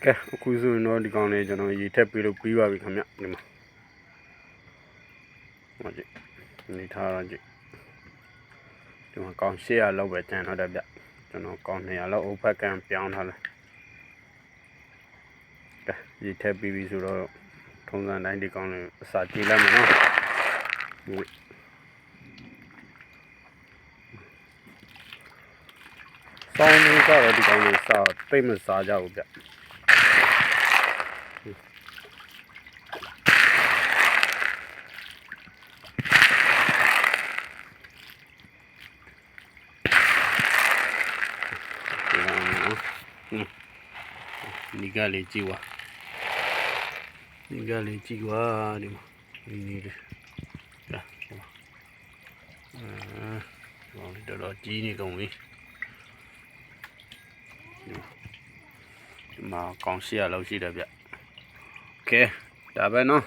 ကဲအခုဆိုရင်တော့ဒီကောင်လေးကျွန်တော်ရေထက်ပြီးလို့ပြီးပါပြီခင်ဗျဒီမှာဟောကြည့်နေထားတော့ကြည့်ဒီမှာကောင်800လောက်ပဲကျန်တော့တယ်ဗျကျွန်တော်ကောင်200လောက်အုပ်ဖက်ကံပြောင်းထားတယ်ကဲရေထက်ပြီးပြီဆိုတော့ထုံးစံတိုင်းဒီကောင်လေးအစာကြည့်လိုက်မယ်နော်ဆောင်းနေကြတော့ဒီကောင်လေးစားတိတ်မစားကြဘူးဗျဒီကလေးကြည့်ဝါဒီကလေးကြည့်ဝါဒီမှာဒီလေးဒါတော်ကြီးနေကုန်ပြီဒီမှာကောင်800လောက်ရှိတယ်ဗျโอเคဒါပဲနော်